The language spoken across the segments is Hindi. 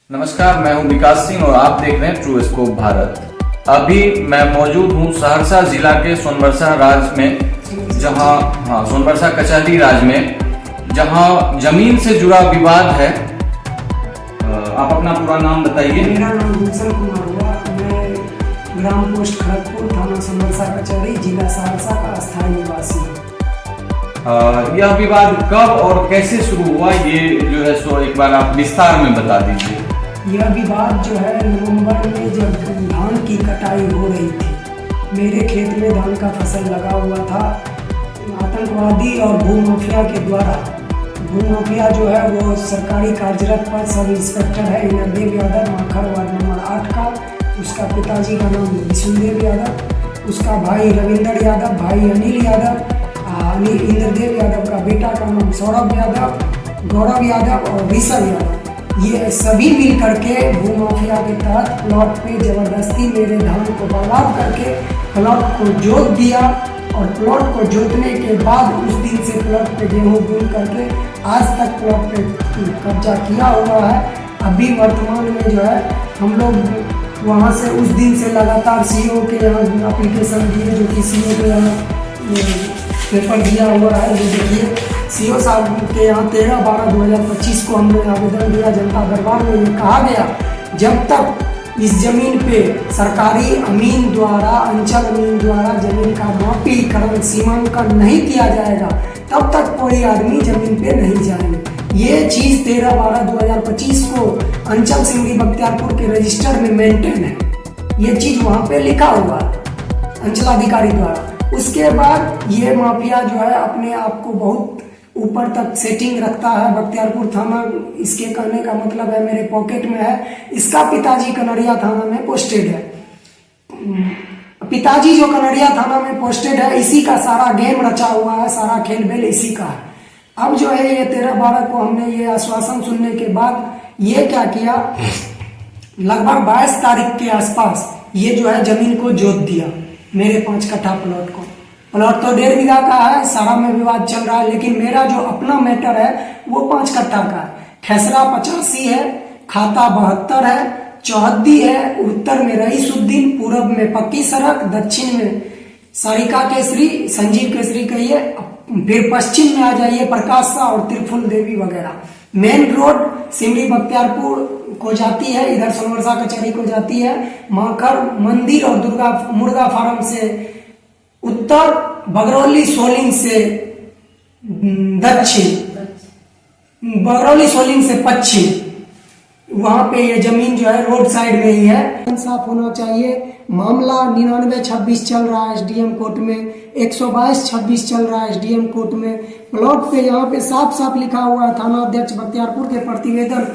नमस्कार, मैं हूं विकास सिंह और आप देख रहे हैं ट्रू स्कोप भारत। अभी मैं मौजूद हूं सहरसा जिला के सोनबरसा राज में, जहां सोनबरसा कचहरी राज में, जहां जमीन से जुड़ा विवाद है। आप अपना पूरा नाम बताइए। मेरा नाम गुलशन कुमार हुआ। मैं ग्राम पोस्ट खड़गपुर, थाना सोनबरसा कचहरी, जिला सहरसा का अस्थायी निवासी हूँ। यह विवाद कब और कैसे शुरू हुआ, ये जो है सो एक बार आप विस्तार में बता दीजिए। यह विवाद जो है नवंबर में जब धान की कटाई हो रही थी, मेरे खेत में धान का फसल लगा हुआ था। आतंकवादी और भूमाफिया के द्वारा, भूमाफिया जो है वो सरकारी कार्यरत पर सब इंस्पेक्टर है इंद्रदेव यादव, माखर वार्ड नंबर 8 का। उसका पिताजी का नाम विष्णुदेव यादव, उसका भाई रविंदर यादव, भाई अनिल यादव, इंद्रदेव यादव का बेटा का नाम सौरभ यादव, गौरव यादव और ऋषभ यादव। ये सभी मिल करके भूमाफिया के तहत प्लॉट पे जबरदस्ती मेरे धान को बर्बाद करके प्लॉट को जोत दिया। और प्लॉट को जोतने के बाद उस दिन से प्लॉट पे गेहूँ बुन करके आज तक प्लॉट पे कब्जा किया हुआ है। अभी वर्तमान में जो है हम लोग वहाँ से उस दिन से लगातार सीओ के यहाँ एप्लीकेशन दिए, जो कि सीओ के यहाँ पेपर दिया हुआ है। ये देखिए, सीओ साहब के यहाँ 13/12/2025 को हमने आवेदन दिया जनता दरबार में। ये कहा गया जब तक इस जमीन पे सरकारी अमीन द्वारा, अंचल अमीन द्वारा जमीन का मापीकरण, सीमांकन नहीं किया जाएगा, तब तक कोई आदमी जमीन पे नहीं जाएंगे। ये चीज़ 13/12/2025 को अंचल सिमरी बख्तियारपुर के रजिस्टर में मेंटेन है। ये चीज़ वहाँ पे लिखा हुआ है अंचलाधिकारी द्वारा। उसके बाद ये माफिया जो है अपने आप को बहुत ऊपर तक सेटिंग रखता है। बख्तियारपुर थाना, इसके कहने का मतलब है मेरे पॉकेट में है। इसका पिताजी कनड़िया थाना में पोस्टेड है। पिताजी जो कनड़िया थाना में पोस्टेड है, इसी का सारा गेम रचा हुआ है, सारा खेल बेल इसी का है। अब जो है ये 13/12 को हमने ये आश्वासन सुनने के बाद ये क्या किया, लगभग 22 तारीख के आसपास ये जो है जमीन को जोत दिया मेरे 5 कट्ठा प्लॉट को। प्लॉट तो 1.5 बीघा का है, सारा में विवाद चल रहा है, लेकिन मेरा जो अपना मैटर है वो 5 कट्ठा का है। खेसरा 85 है, खाता 72 है, चौहद्दी है, उत्तर में रईसुद्दीन, पूरब में पक्की सड़क, दक्षिण में सारिका केसरी, संजीव केसरी कहिए, फिर पश्चिम में आ जाइए प्रकाश शाह और त्रिफुल देवी वगैरह। मेन रोड सिमरी बख्तियारपुर को जाती है, इधर सोनबरसा कचहरी को जाती है। माखर मंदिर और मुर्गा फार्म से उत्तर, बगरौली सोलिंग से दक्षिण, बगरौली सोलिंग से पश्चिम, वहां पे ये जमीन जो है रोड साइड में ही है। इंसाफ होना चाहिए। मामला 9926 चल रहा है एसडीएम कोर्ट में, 12226 चल रहा है एसडीएम कोर्ट में। प्लॉट पे यहाँ पे साफ साफ लिखा हुआ है, थाना अध्यक्ष बख्तियारपुर के प्रतिवेदन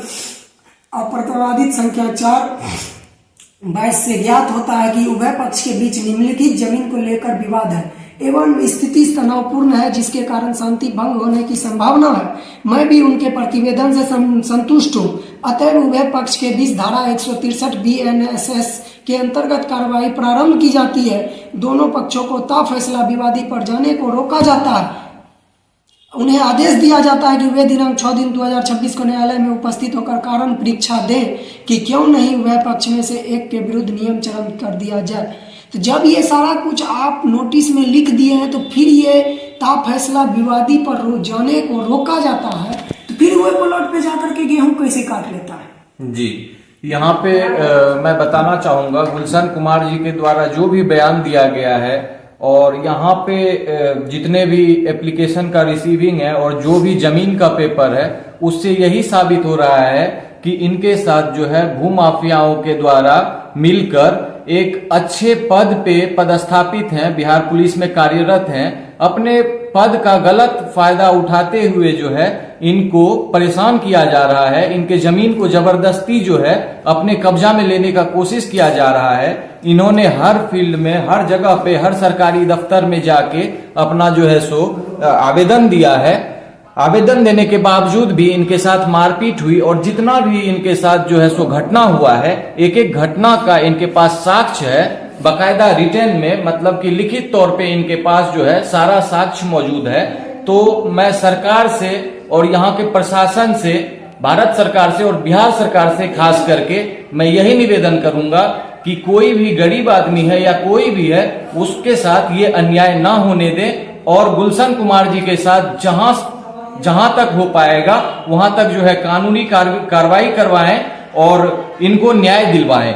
अप्रतिवादित संख्या 4/22 से ज्ञात होता है कि उभय पक्ष के बीच निम्नलिखित जमीन को लेकर विवाद है एवं स्थिति तनावपूर्ण है, जिसके कारण शांति भंग होने की संभावना है। मैं भी उनके प्रतिवेदन से संतुष्ट हूँ। अतएव उभय पक्ष के बीच धारा 163 BNSS के अंतर्गत कार्रवाई प्रारंभ की जाती है। दोनों पक्षों को ता फैसला विवादी पर जाने को रोका जाता है। उन्हें आदेश दिया जाता है कि वे दिनांक 6/3/2026 को न्यायालय में उपस्थित होकर कारण परीक्षा दें कि क्यों नहीं वह पक्ष में से एक के विरुद्ध नियम चरण कर दिया जाए। तो जब ये सारा कुछ आप नोटिस में लिख दिए हैं, तो फिर ये ता फैसला विवादी पर जाने को रोका जाता है, तो फिर वो प्लॉट पे जाकर के गेहूं कैसे काट लेता है। जी, यहाँ पे मैं बताना चाहूंगा, गुलशन कुमार जी के द्वारा जो भी बयान दिया गया है और यहाँ पे जितने भी एप्लीकेशन का रिसीविंग है और जो भी जमीन का पेपर है, उससे यही साबित हो रहा है कि इनके साथ जो है भूमाफियाओं के द्वारा मिलकर एक अच्छे पद पे पदस्थापित हैं, बिहार पुलिस में कार्यरत हैं, अपने पद का गलत फायदा उठाते हुए जो है इनको परेशान किया जा रहा है। इनके जमीन को जबरदस्ती जो है अपने कब्जा में लेने का कोशिश किया जा रहा है। इन्होंने हर फील्ड में, हर जगह पे, हर सरकारी दफ्तर में जाके अपना जो है सो आवेदन दिया है। आवेदन देने के बावजूद भी इनके साथ मारपीट हुई और जितना भी इनके साथ जो है सो घटना हुआ है, एक एक घटना का इनके पास साक्ष्य है, बकायदा रिटर्न में, मतलब कि लिखित तौर पे इनके पास जो है सारा साक्ष्य मौजूद है। तो मैं सरकार से और यहाँ के प्रशासन से भारत सरकार से और बिहार सरकार से खास करके मैं यही निवेदन करूंगा कि कोई भी गरीब आदमी है या कोई भी है उसके साथ ये अन्याय ना होने दें और गुलशन कुमार जी के साथ जहां तक हो पाएगा वहां तक जो है कानूनी कार्रवाई करवाएं और इनको न्याय दिलवाएं।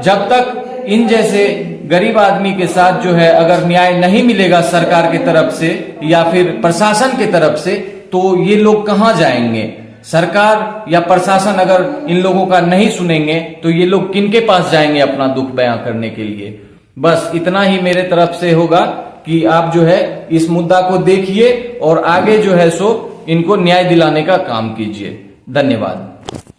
जब तक इन जैसे गरीब आदमी के साथ जो है अगर न्याय नहीं मिलेगा सरकार की तरफ से या फिर प्रशासन की तरफ से, तो ये लोग कहां जाएंगे। सरकार या प्रशासन अगर इन लोगों का नहीं सुनेंगे तो ये लोग किनके पास जाएंगे अपना दुख बयां करने के लिए। बस इतना ही मेरे तरफ से होगा कि आप जो है इस मुद्दा को देखिए और आगे जो है सो इनको न्याय दिलाने का काम कीजिए। धन्यवाद।